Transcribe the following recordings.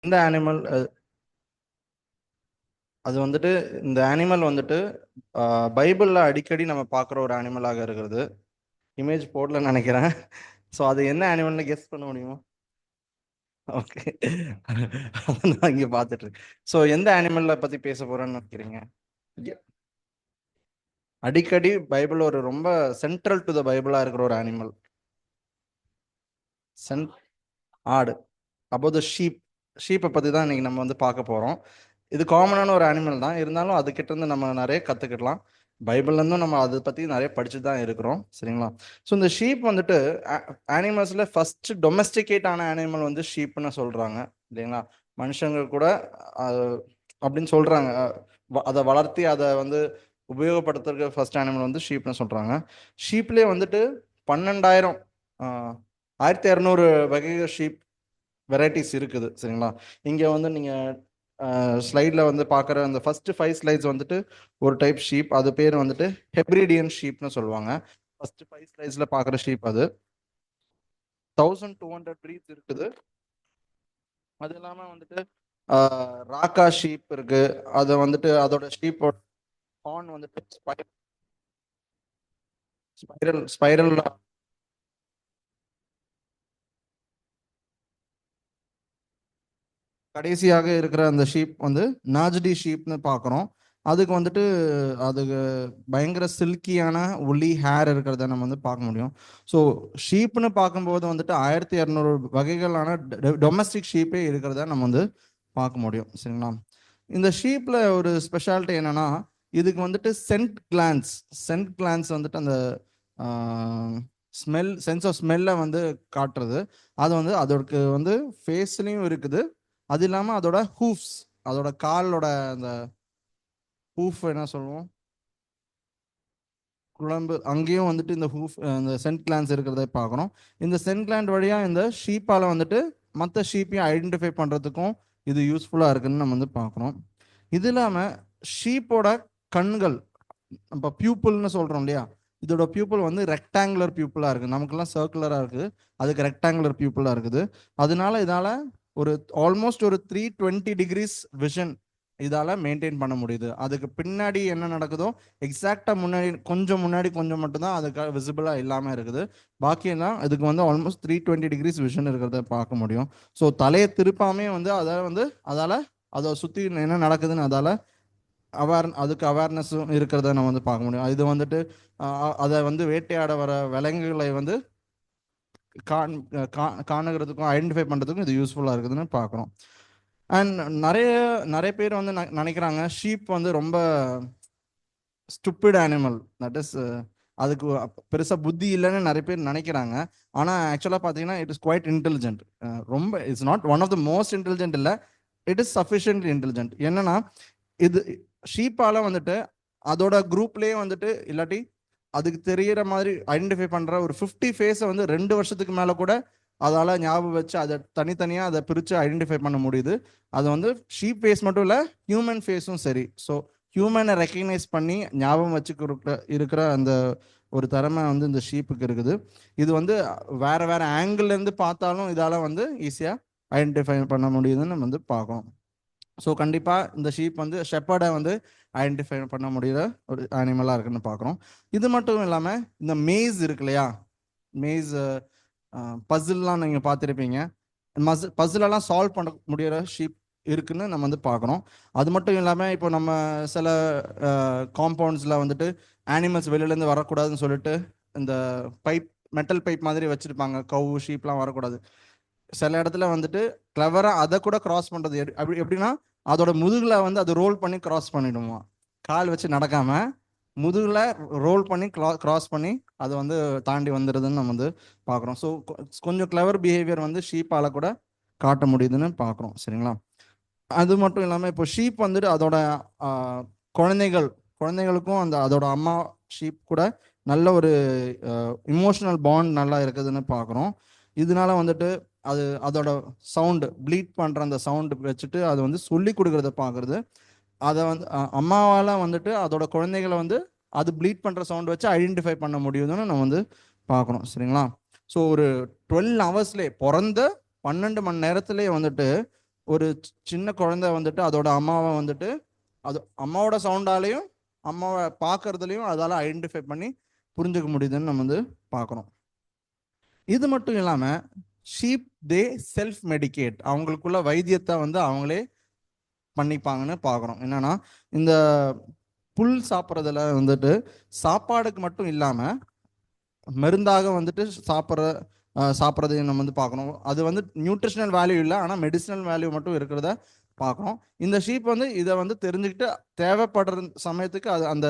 இந்த அனிமல் அது வந்துட்டு இந்த அனிமல் வந்துட்டு பைபிளில் அடிக்கடி நம்ம பார்க்குற ஒரு அனிமலாக இருக்கிறது. இமேஜ் போடலன்னு நினைக்கிறேன். ஸோ அது என்ன அனிமல்னு கெஸ் பண்ண முடியுமா? ஓகே. நான் இங்கே பார்த்துட்டு இருக்கேன். ஸோ எந்த அனிமலை பற்றி பேச போகிறேன்னு நினைக்கிறீங்க? அடிக்கடி பைபிள் ஒரு ரொம்ப சென்ட்ரல் டு த பைபிளாக இருக்கிற ஒரு அனிமல். ஆடு. அபவுட் த ஷீப்பை பற்றி தான் இன்னைக்கு நம்ம வந்து பார்க்க போகிறோம். இது காமனான ஒரு அனிமல் தான், இருந்தாலும் அதுக்கிட்ட இருந்து நம்ம நிறைய கற்றுக்கிடலாம். பைபிள்லேருந்தும் நம்ம அதை பற்றி நிறைய படிச்சு தான் இருக்கிறோம், சரிங்களா? ஸோ இந்த ஷீப் வந்துட்டு அனிமல்ஸில் ஃபர்ஸ்ட் டொமஸ்டிகேட் ஆன அனிமல் வந்து ஷீப்னு சொல்கிறாங்க, இல்லைங்களா? மனுஷங்க கூட அப்படின்னு சொல்கிறாங்க. அதை வளர்த்தி அதை வந்து உபயோகப்படுத்துறதுக்கு ஃபர்ஸ்ட் அனிமல் வந்து ஷீப்னு சொல்கிறாங்க. ஷீப்லேயே வந்துட்டு 12,000 1200 வகைகள் ஷீப் வெரைட்டிஸ் இருக்குது, சரிங்களா? இங்கே வந்து நீங்கள் ஸ்லைடில் வந்து பார்க்குற அந்த ஃபர்ஸ்ட் 5 ஸ்லைட்ஸ் வந்துட்டு ஒரு டைப் ஷீப், அது பேர் வந்துட்டு ஹெப்ரிடியன் ஷீப்னு சொல்லுவாங்க. ஃபர்ஸ்ட் 5 ஸ்லைட்ஸில் பார்க்குற ஷீப் அது 1200 ப்ரீட்ஸ் இருக்குது. அது இல்லாமல் வந்துட்டு ராக்கா ஷீப் இருக்கு. அது வந்துட்டு அதோட ஷீப்போட ஹார்ன் வந்துட்டு ஸ்பைரல் கடைசியாக இருக்கிற அந்த ஷீப் வந்து நாஜ்டி ஷீப்னு பார்க்குறோம். அதுக்கு வந்துட்டு அதுக்கு பயங்கர சில்கியான ஒல்லி ஹேர் இருக்கிறத நம்ம வந்து பார்க்க முடியும். ஸோ ஷீப்னு பார்க்கும்போது வந்துட்டு 1200 வகைகளான டொமஸ்டிக் ஷீப்பே இருக்கிறத நம்ம வந்து பார்க்க முடியும், சரிங்களா? இந்த ஷீப்பில் ஒரு ஸ்பெஷாலிட்டி என்னன்னா, இதுக்கு வந்துட்டு சென்ட் கிளான்ஸ் வந்துட்டு அந்த சென்ஸ் ஆஃப் ஸ்மெல்லை வந்து காட்டுறது. அது வந்து அதோட வந்து ஃபேஸ்லேயும் இருக்குது. அது இல்லாமல் அதோட ஹூஃப்ஸ், அதோட காலோட அந்த ஹூஃப் என்ன சொல்லுவோம், குழம்பு, அங்கேயும் வந்துட்டு இந்த ஹூஃப் இந்த சென்ட் கிளான்ஸ் இருக்கிறத பார்க்குறோம். இந்த சென்ட் கிளாண்ட் வழியாக இந்த ஷீப்பால் வந்துட்டு மற்ற ஷீப்பையும் ஐடென்டிஃபை பண்ணுறதுக்கும் இது யூஸ்ஃபுல்லாக இருக்குன்னு நம்ம வந்து பார்க்குறோம். இது இல்லாமல் ஷீப்போட கண்கள், நம்ம பியூப்புல்னு சொல்கிறோம் இல்லையா, இதோட பியூப்புல் வந்து ரெக்டாங்குலர் பியூப்புளாக இருக்குது. நமக்குலாம் சர்க்குலராக இருக்குது, அதுக்கு ரெக்டாங்குலர் பியூப்புளாக இருக்குது. அதனால இதால் ஒரு ஆல்மோஸ்ட் ஒரு 320 டிகிரிஸ் விஷன் இதால் மெயின்டைன் பண்ண முடியுது. அதுக்கு பின்னாடி என்ன நடக்குதோ எக்ஸாக்டாக முன்னாடி கொஞ்சம் மட்டும்தான் அதுக்கு விசிபிளாக இல்லாமல் இருக்குது. பாக்கியெல்லாம் இதுக்கு வந்து ஆல்மோஸ்ட் 320 டிகிரிஸ் விஷன் இருக்கிறத பார்க்க முடியும். ஸோ தலையை திருப்பாமே வந்து அதால் அதை சுற்றி என்ன நடக்குதுன்னு அதால் அதுக்கு அவேர்னஸும் இருக்கிறத நம்ம வந்து பார்க்க முடியும். இது வந்துட்டு அதை வந்து வேட்டையாட வர விலங்குகளை வந்து காணுகிறதுக்கும் ஐடென்டிஃபை பண்ணுறதுக்கும் இது யூஸ்ஃபுல்லாக இருக்குதுன்னு பார்க்குறோம். அண்ட் நிறைய நிறைய பேர் வந்து நினைக்கிறாங்க ஷீப் வந்து ரொம்ப ஸ்டூப்பிட் அனிமல், தட் இஸ் அதுக்கு பெருசாக புத்தி இல்லைன்னு நிறைய பேர் நினைக்கிறாங்க. ஆனால் ஆக்சுவலாக பார்த்தீங்கன்னா இட் இஸ் குவைட் இன்டெலிஜென்ட். ரொம்ப it's not one of the most intelligent இல்லை, இட் இஸ் சஃபிஷியன்ட்லி இன்டெலிஜென்ட். என்னன்னா இது ஷீப்பால் வந்துட்டு அதோட குரூப்லேயே வந்துட்டு இல்லாட்டி அதுக்கு தெரிகிற மாதிரி ஐடென்டிஃபை பண்ணுற ஒரு 50 ஃபேஸை வந்து 2 வருஷத்துக்கு மேலே கூட அதால் ஞாபகம் வச்சு அதை தனித்தனியாக அதை பிரித்து ஐடென்டிஃபை பண்ண முடியுது. அது வந்து ஷீப் ஃபேஸ் மட்டும் இல்லை, ஹியூமன் ஃபேஸும் சரி. ஸோ ஹியூமனை ரெக்கக்னைஸ் பண்ணி ஞாபகம் வச்சுக்க இருக்கிற அந்த ஒரு திறமை வந்து இந்த ஷீப்புக்கு இருக்குது. இது வந்து வேற வேற ஆங்கிள்லேருந்து பார்த்தாலும் இதால் வந்து ஈஸியாக ஐடென்டிஃபை பண்ண முடியுதுன்னு நம்ம வந்து பார்க்கணும். ஸோ கண்டிப்பாக இந்த ஷீப் வந்து ஷெப்பர்டை வந்து ஐடென்டிஃபை பண்ண முடிகிற ஒரு அனிமலாக இருக்குன்னு பார்க்குறோம். இது மட்டும் இல்லாமல் இந்த மேஸ் இருக்கு இல்லையா, மேஸ் பசில்லாம் நீங்கள் பார்த்துருப்பீங்க. பசிலெல்லாம் சால்வ் பண்ண முடிகிற ஷீப் இருக்குன்னு நம்ம வந்து பார்க்குறோம். அது மட்டும் இல்லாமல் இப்போ நம்ம சில காம்பவுண்ட்ஸில் வந்துட்டு அனிமல்ஸ் வெளியிலேருந்து வரக்கூடாதுன்னு சொல்லிட்டு இந்த மெட்டல் பைப் மாதிரி வச்சுருப்பாங்க, கவு ஷீப்லாம் வரக்கூடாது. சில இடத்துல வந்துட்டு கிளவராக அதை கூட கிராஸ் பண்ணுறது எப்படின்னா அதோட முதுகில் வந்து அது ரோல் பண்ணி கிராஸ் பண்ணிடுமா, கால் வச்சு நடக்காமல் முதுகில் ரோல் பண்ணி கிராஸ் பண்ணி அதை வந்து தாண்டி வந்துடுதுன்னு நம்ம வந்து பார்க்குறோம். ஸோ கொஞ்சம் கிளவர் பிஹேவியர் வந்து ஷீப்பால் கூட காட்ட முடியுதுன்னு பார்க்குறோம், சரிங்களா? அது மட்டும் இல்லாமல் இப்போ ஷீப் வந்துட்டு அதோட குழந்தைகளுக்கும் அதோட அம்மா ஷீப் கூட நல்ல ஒரு இமோஷனல் பாண்ட் நல்லா இருக்குதுன்னு பார்க்குறோம். இதனால வந்துட்டு அதோட சவுண்டு ப்ளீட் பண்ணுற அந்த சவுண்டு வச்சுட்டு அது வந்து சொல்லி கொடுக்குறத பார்க்குறது. அதை வந்து அம்மாவால் வந்துட்டு அதோட குழந்தைகளை வந்து அது ப்ளீட் பண்ணுற சவுண்ட் வச்சு ஐடென்டிஃபை பண்ண முடியுதுன்னு நம்ம வந்து பார்க்குறோம், சரிங்களா? ஸோ ஒரு 12 ஹவர்ஸ்லேயே பிறந்த 12 மணி நேரத்துலேயே வந்துட்டு ஒரு சின்ன குழந்தை வந்துட்டு அதோட அம்மாவை வந்துட்டு அது அம்மாவோட சவுண்டாலையும் அம்மாவை பார்க்கறதுலையும் அதால ஐடென்டிஃபை பண்ணி புரிஞ்சுக்க முடியுதுன்னு நம்ம வந்து பார்க்குறோம். இது மட்டும் இல்லாமல் ஷீப் தே செல்ஃப் மெடிக்கேட், அவங்களுக்குள்ள வைத்தியத்தை வந்து அவங்களே பண்ணிப்பாங்கன்னு பார்க்குறோம். என்னன்னா இந்த புல் சாப்பிட்றதுல வந்துட்டு சாப்பாடுக்கு மட்டும் இல்லாமல் மருந்தாக வந்துட்டு சாப்பிட்றதையும் நம்ம வந்து பார்க்கணும். அது வந்து நியூட்ரிஷனல் வேல்யூ இல்லை, ஆனால் மெடிசினல் வேல்யூ மட்டும் இருக்கிறத பார்க்குறோம். இந்த ஷீப் வந்து இதை வந்து தெரிஞ்சுக்கிட்டு தேவைப்படுற சமயத்துக்கு அது அந்த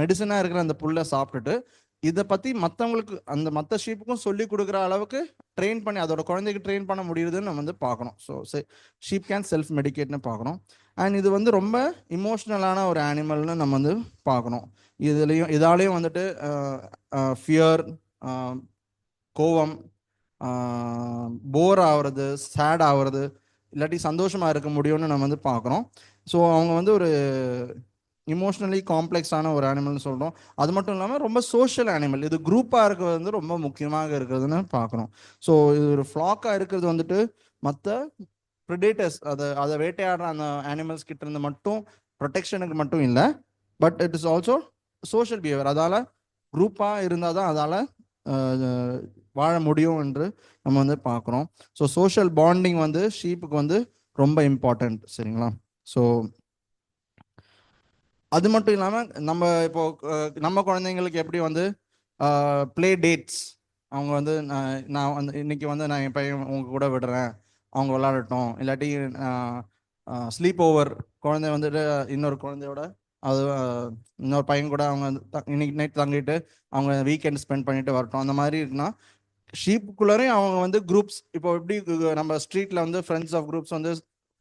மெடிசனாக இருக்கிற அந்த புல்லை சாப்பிட்டுட்டு இதை பற்றி மற்றவங்களுக்கு அந்த மற்ற ஷீப்புக்கும் சொல்லி கொடுக்குற அளவுக்கு ட்ரெயின் பண்ணி அதோட குழந்தைக்கு ட்ரெயின் பண்ண முடியுதுன்னு நம்ம வந்து பார்க்கணும். ஸோ ஷீப் கேன் செல்ஃப் மெடிக்கேட்னு பார்க்குறோம். அண்ட் இது வந்து ரொம்ப இமோஷ்னலான ஒரு அனிமல்னு நம்ம வந்து பார்க்கணும். இதாலேயும் வந்துட்டு ஃபியர், கோவம், போர் ஆகுறது, சேட் ஆகுறது, இல்லாட்டி சந்தோஷமாக இருக்க முடியும்னு நம்ம வந்து பார்க்குறோம். ஸோ அவங்க வந்து ஒரு இமோஷ்னலி காம்ப்ளெக்ஸான ஒரு அனிமல்னு சொல்கிறோம். அது மட்டும் இல்லாமல் ரொம்ப சோஷியல் அனிமல். இது குரூப்பாக இருக்கிறது வந்து ரொம்ப முக்கியமாக இருக்கிறதுன்னு பார்க்குறோம். ஸோ இது ஒரு ஃப்ளாக்காக இருக்கிறது வந்துட்டு மற்ற ப்ரிடேட்டர்ஸ் அதை வேட்டையாடுற அந்த அனிமல்ஸ் கிட்ட இருந்து மட்டும் ப்ரொடெக்ஷனுக்கு மட்டும் இல்லை, but it is also social behaviour. அதால் குரூப்பாக இருந்தால் தான் அதால் வாழ முடியும் என்று நம்ம வந்து பார்க்குறோம். ஸோ சோஷியல் பாண்டிங் வந்து ஷீப்புக்கு வந்து ரொம்ப இம்பார்ட்டண்ட். சரிங்களா? ஸோ அது மட்டும் இல்லாமல் நம்ம இப்போ நம்ம குழந்தைங்களுக்கு எப்படி வந்து ப்ளே டேட்ஸ், அவங்க வந்து நான் வந்து இன்னைக்கு வந்து நான் என் பையன் உங்க கூட விடுறேன், அவங்க விளையாடட்டும், இல்லாட்டி ஸ்லீப் ஓவர், குழந்தை வந்துட்டு இன்னொரு குழந்தையோட அது இன்னொரு பையன் கூட அவங்க இன்னைக்கு நைட் தங்கிட்டு அவங்க வீக்கெண்ட் ஸ்பெண்ட் பண்ணிட்டு வரட்டும், அந்த மாதிரி இருக்குன்னா ஷீப்புக்குள்ளரையும் அவங்க வந்து குரூப்ஸ், இப்போ எப்படி நம்ம ஸ்ட்ரீட்ல வந்து ஃப்ரெண்ட்ஸ் ஆஃப் குரூப்ஸ் வந்து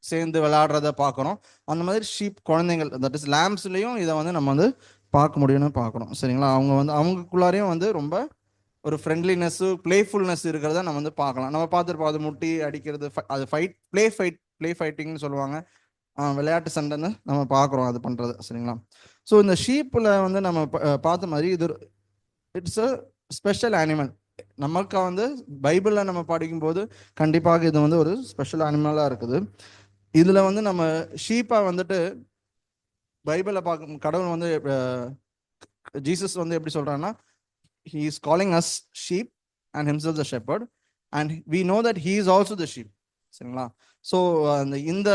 சேர்ந்து விளையாடுறத பார்க்குறோம், அந்த மாதிரி ஷீப் குழந்தைங்கள் தட் இஸ் லேம்ஸ்லையும் இதை வந்து நம்ம வந்து பார்க்க முடியும்னு பார்க்குறோம். சரிங்களா? அவங்க வந்து அவங்களுக்குள்ளாரையும் வந்து ரொம்ப ஒரு ஃப்ரெண்ட்லினஸ், பிளேஃபுல்னஸ் இருக்கிறத நம்ம வந்து பார்க்கலாம். நம்ம பார்த்துருப்போம், அது முட்டி அடிக்கிறது, அது ப்ளே ஃபைட்டிங்னு சொல்லுவாங்க, விளையாட்டு சண்டைன்னு நம்ம பார்க்குறோம் அது பண்ணுறது. சரிங்களா? ஸோ இந்த ஷீப்பில் வந்து நம்ம பார்த்த மாதிரி இது இட்ஸ் அ ஸ்பெஷல் அனிமல். நமக்கு வந்து பைபிளில் நம்ம படிக்கும்போது கண்டிப்பாக இது வந்து ஒரு ஸ்பெஷல் அனிமலாக இருக்குது. இதில் வந்து நம்ம ஷீப்பாக வந்துட்டு பைபிளில் பார்க்க கடவுள் வந்து ஜீசஸ் வந்து எப்படி சொல்கிறாங்கன்னா, he is calling us sheep and himself the shepherd, and we know that he is also the sheep. சரிங்களா? ஸோ இந்த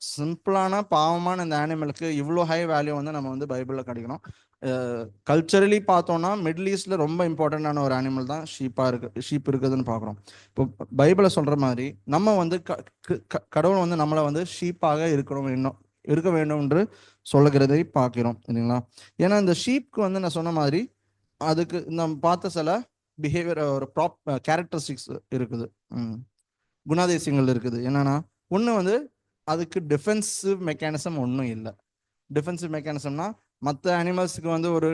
சிம்பிளான பாவமான இந்த அனிமலுக்கு இவ்வளோ ஹை வேல்யூ வந்து நம்ம வந்து பைபிளில் கிடைக்கணும். கல்ச்சரலி பார்த்தோம்னா மிடில் ஈஸ்டில் ரொம்ப இம்பார்ட்டண்ட்டான ஒரு அனிமல் தான் ஷீப் இருக்குதுன்னு பார்க்குறோம். இப்போ பைபிளை சொல்கிற மாதிரி நம்ம வந்து கடவுள் வந்து நம்மளை வந்து ஷீப்பாக இருக்க வேண்டும் என்று சொல்லுகிறதை பார்க்கிறோம். இல்லைங்களா? ஏன்னா இந்த ஷீப்க்கு வந்து நான் சொன்ன மாதிரி அதுக்கு நம்ம பார்த்த சில பிஹேவியர், ஒரு கேரக்டரிஸ்டிக்ஸ் இருக்குது, குணாதிசயங்கள் இருக்குது. என்னன்னா ஒன்று வந்து அதுக்கு டிஃபென்சிவ் மெக்கானிசம் ஒன்றும் இல்லை. டிஃபென்சிவ் மெக்கானிசம்னா மற்ற அனிமல்ஸுக்கு வந்து ஒரு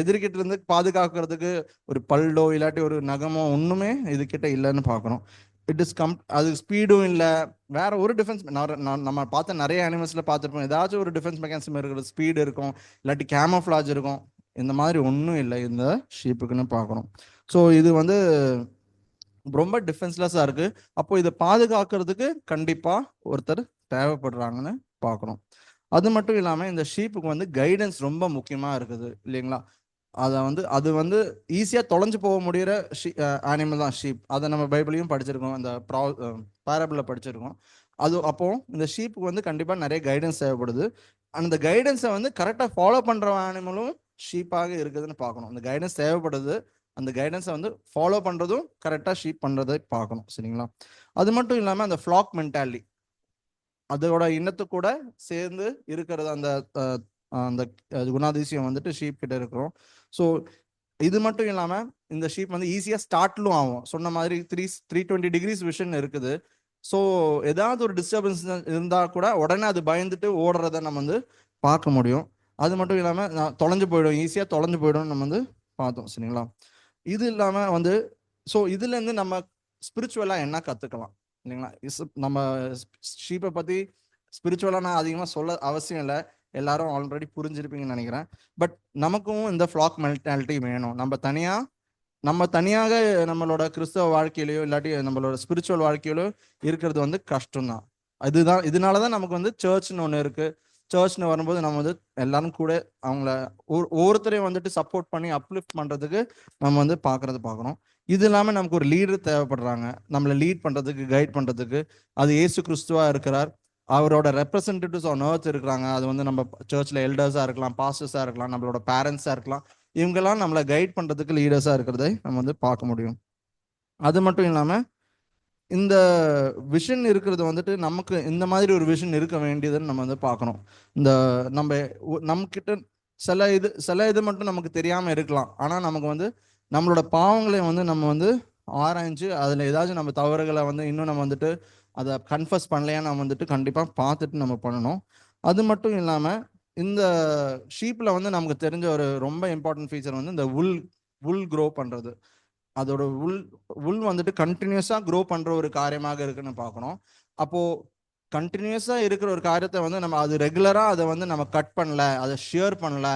எதிர்கிட்ட இருந்து பாதுகாக்கிறதுக்கு ஒரு பல்லோ இல்லாட்டி ஒரு நகமோ ஒன்றுமே இதுகிட்ட இல்லைன்னு பார்க்குறோம். இட் இஸ் அது ஸ்பீடும் இல்லை, வேற ஒரு டிஃபென்ஸ். நம்ம பார்த்த நிறைய அனிமல்ஸில் பார்த்துருப்போம், ஏதாச்சும் ஒரு டிஃபென்ஸ் மெக்கானிசம் இருக்கிறது, ஸ்பீடு இருக்கும், இல்லாட்டி கேமோஃப்ளாஜ் இருக்கும். இந்த மாதிரி ஒன்றும் இல்லை இந்த ஷீப்புக்குன்னு பார்க்குறோம். ஸோ இது வந்து ரொம்ப டிஃபென்ஸ்லெஸ்ஸாக இருக்கு. அப்போ இதை பாதுகாக்கிறதுக்கு கண்டிப்பாக ஒருத்தர் தேவைப்படுறாங்கன்னு பார்க்குறோம். அது மட்டும் இல்லாமல் இந்த ஷீப்புக்கு வந்து கைடன்ஸ் ரொம்ப முக்கியமாக இருக்குது. இல்லைங்களா? அது வந்து ஈஸியாக தொலைஞ்சு போக முடிகிற அனிமல் தான் ஷீப். அதை நம்ம பைபிளையும் படிச்சிருக்கோம், அந்த பேரபிளில் படிச்சிருக்கோம். அப்போ இந்த ஷீப்புக்கு வந்து கண்டிப்பாக நிறைய கைடன்ஸ் தேவைப்படுது. அந்த கைடன்ஸை வந்து கரெக்டாக ஃபாலோ பண்ணுற அனிமலும் ஷீப்பாக இருக்குதுன்னு பார்க்கணும். அந்த கைடன்ஸ் தேவைப்படுது, அந்த கைடன்ஸை வந்து ஃபாலோ பண்ணுறதும் கரெக்டாக ஷீப் பண்ணுறதை பார்க்கணும். சரிங்களா? அது மட்டும் இல்லாமல் அந்த ஃப்ளாக் மென்டாலிட்டி, அதோட இனத்து கூட சேர்ந்து இருக்கிறது, அந்த அந்த குணாதிசயம் வந்துட்டு ஷீப் கிட்ட இருக்கிறோம். ஸோ இது மட்டும் இல்லாமல் இந்த ஷீப் வந்து ஈஸியாக ஸ்டார்ட்லும் ஆகும். சொன்ன மாதிரி 320 டிகிரிஸ் விஷன் இருக்குது. ஸோ ஏதாவது ஒரு டிஸ்டர்பன்ஸ் இருந்தால் கூட உடனே அது பயந்துட்டு ஓடுறத நம்ம வந்து பார்க்க முடியும். அது மட்டும் இல்லாமல் தொலைஞ்சு போயிடும், ஈஸியாக தொலைஞ்சு போயிடும் நம்ம வந்து பார்த்தோம். சரிங்களா? இது இல்லாமல் வந்து ஸோ இதுலேருந்து நம்ம ஸ்பிரிச்சுவலாக என்ன கற்றுக்கலாம் இல்லைங்களா? நம்ம ஷீப்பை பற்றி ஸ்பிரிச்சுவலாக நான் அதிகமாக சொல்ல அவசியம் இல்லை, எல்லாரும் ஆல்ரெடி புரிஞ்சிருப்பீங்கன்னு நினைக்கிறேன். பட் நமக்கும் இந்த ஃப்ளாக் மென்டாலிட்டி வேணும். நம்ம தனியாக நம்ம தனியாக நம்மளோட கிறிஸ்தவ வாழ்க்கையிலையோ இல்லாட்டி நம்மளோட ஸ்பிரிச்சுவல் வாழ்க்கையிலோ இருக்கிறது வந்து கஷ்டம்தான். இதனாலதான் நமக்கு வந்து சர்ச்னு ஒன்று இருக்கு. சர்ச்னு வரும்போது நம்ம வந்து எல்லாரும் கூட அவங்கள ஒவ்வொருத்தரையும் வந்துட்டு சப்போர்ட் பண்ணி அப்லிஃப்ட் பண்றதுக்கு நம்ம வந்து பார்க்கறோம். இது இல்லாம நமக்கு ஒரு லீடர் தேவைப்படுறாங்க, நம்மளை லீட் பண்றதுக்கு, கைட் பண்றதுக்கு. அது இயேசு கிறிஸ்துவா இருக்கிறார். அவரோட ரெப்ரசன்டேட்டிவ்ஸ் ஆன் எர்த் இருக்கிறாங்க. அது வந்து நம்ம சர்ச்ல எல்டர்ஸா இருக்கலாம், பாஸ்டர்ஸா இருக்கலாம், நம்மளோட பேரண்ட்ஸா இருக்கலாம். இவங்கெல்லாம் நம்மளை கைட் பண்றதுக்கு லீடர்ஸா இருக்கிறதை நம்ம வந்து பார்க்க முடியும். அது மட்டும் இல்லாம இந்த விஷன் இருக்கிறது வந்துட்டு நமக்கு இந்த மாதிரி ஒரு விஷன் இருக்க வேண்டியதுன்னு நம்ம வந்து பார்க்கணும். இந்த நம்ம கிட்ட சில இது மட்டும் நமக்கு தெரியாம இருக்கலாம். ஆனா நமக்கு வந்து நம்மளோட பாவங்களை வந்து நம்ம வந்து ஆராய்ஞ்சு அதுல ஏதாச்சும் நம்ம தவறுகளை வந்து இன்னும் நம்ம வந்துட்டு அதை கன்ஃபஸ் பண்ணலையா நம்ம வந்துட்டு கண்டிப்பா பார்த்துட்டு நம்ம பண்ணணும். அது மட்டும் இல்லாம இந்த ஷீப்ல வந்து நமக்கு தெரிஞ்ச ஒரு ரொம்ப இம்பார்ட்டன்ட் ஃபீச்சர் வந்து இந்த உல் க்ரோ பண்றது. அதோட உள் வந்துட்டு கண்டினியூஸா க்ரோ பண்ற ஒரு காரியமாக இருக்குன்னு பார்க்கணும். அப்போ கண்டினியூஸா இருக்கிற ஒரு காரியத்தை வந்து நம்ம அது ரெகுலரா அதை வந்து நம்ம கட் பண்ணல, அதை ஷியர் பண்ணல,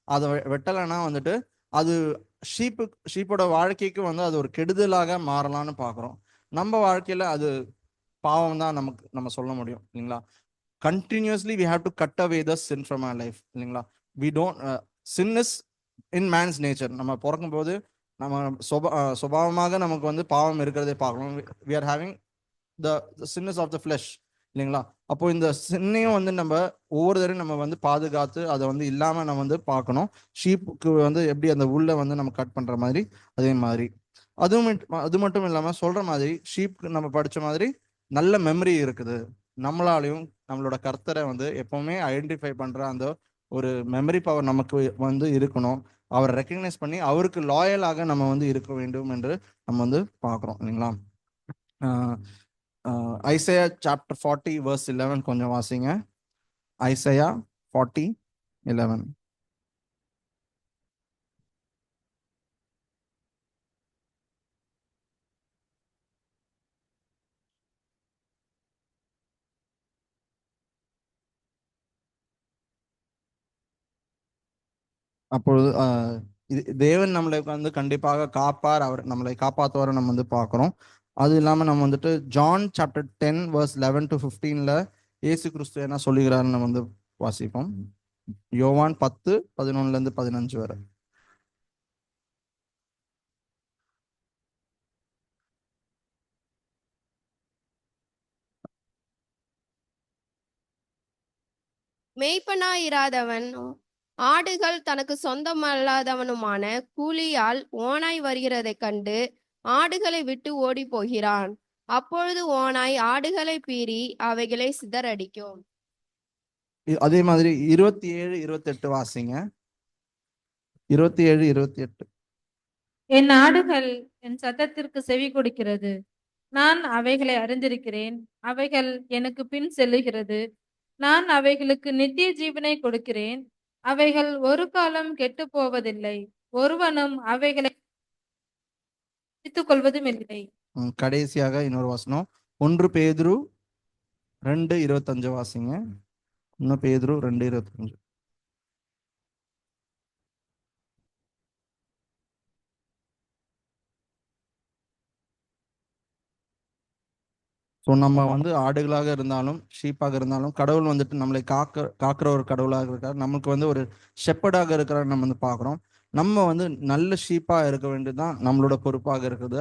அதை வெட்டலைன்னா வந்துட்டு அது ஷீப்போட வாழ்க்கைக்கு வந்து அது ஒரு கெடுதலாக மாறலாம்னு பார்க்குறோம். நம்ம வாழ்க்கையில அது பாவம் தான் நம்ம சொல்ல முடியும் இல்லைங்களா? Continuously we have to cut away the sin from our life இல்லைங்களா? We don't sin is in man's nature. நம்ம பிறக்கும் போது நம்ம சுபாவமாக நமக்கு வந்து பாவம் இருக்கிறதே பார்க்கணும். We are having the thinness of the flesh இல்லைங்களா? அப்போ இந்த சின்னையும் வந்து நம்ம ஒவ்வொரு தரையும் நம்ம வந்து பாதுகாத்து அதை வந்து இல்லாம நம்ம வந்து பார்க்கணும். ஷீப்புக்கு வந்து எப்படி அந்த உள்ள வந்து நம்ம கட் பண்ற மாதிரி அதே மாதிரி அது மட்டும் இல்லாம சொல்ற மாதிரி ஷீப்க்கு நம்ம படிச்ச மாதிரி நல்ல மெமரி இருக்குது. நம்மளாலையும் நம்மளோட கர்த்தரை வந்து எப்பவுமே ஐடென்டிஃபை பண்ற அந்த ஒரு மெமரி பவர் நமக்கு வந்து இருக்கணும். அவரை ரெக்கக்னைஸ் பண்ணி அவருக்கு லாயலாக நம்ம வந்து இருக்க வேண்டும் என்று நம்ம வந்து பார்க்குறோம் இல்லைங்களா? ஐசையா சாப்டர் 40 verse 11 கொஞ்சம் வாசிங்க. ஐசையா 40:11. அப்பொழுது தேவன் நம்மளை வந்து கண்டிப்பாக காப்பார், அவர் நம்மளை காப்பாற்றுவார் நம்ம வந்து பார்க்குறோம். அது இல்லாமல் நம்ம வந்துட்டு ஜான் சாப்டர் 10 verse 11-15 இயேசு கிறிஸ்து என்ன சொல்லுகிறாருன்னு நம்ம வந்து வாசிப்போம். யோவான் 10:11-15 வரை. மேய்ப்பனாயிராதவனும் ஆடுகள் தனக்கு சொந்தமல்லாதவனுமான கூலியால் ஓனாய் வருகிறதைக் கண்டு ஆடுகளை விட்டு ஓடி போகிறான். அப்பொழுது ஓனாய் ஆடுகளை பீறி அவைகளை சிதறடிக்கும். அதே மாதிரி 27-28 வாசிங்க. 27-28. என் ஆடுகள் என் சத்தத்திற்கு செவி கொடுக்கிறது. நான் அவைகளை அறிந்திருக்கிறேன். அவைகள் எனக்கு பின் செல்லுகிறது. நான் அவைகளுக்கு நித்திய ஜீவனை கொடுக்கிறேன். அவைகள் ஒரு காலம் கெட்டு போவதில்லை. ஒருவனும் அவைகளை கொள்வதும் இல்லை. கடைசியாக இன்னொரு வசனம் 1 பேதுரு 2:25 வாசிங்க. 1 பேதுரு 2:25. ஸோ நம்ம வந்து ஆடுகளாக இருந்தாலும் ஷீப்பாக இருந்தாலும் கடவுள் வந்துட்டு நம்மளை காக்கிற ஒரு கடவுளாக இருக்கார். நமக்கு வந்து ஒரு ஷெப்பர்டாக இருக்கிறார் நம்ம வந்து பார்க்குறோம். நம்ம வந்து நல்ல ஷீப்பாக இருக்க வேண்டியதுதான் நம்மளோட பொறுப்பாக இருக்குது.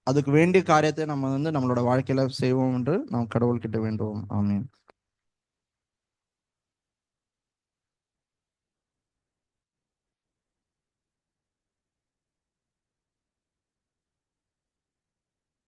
அதுக்கு வேண்டிய காரியத்தை நம்ம வந்து நம்மளோட வாழ்க்கையில செய்வோம் என்று நாம் கடவுள்கிட்ட வேண்டுவோம். ஆமீன்.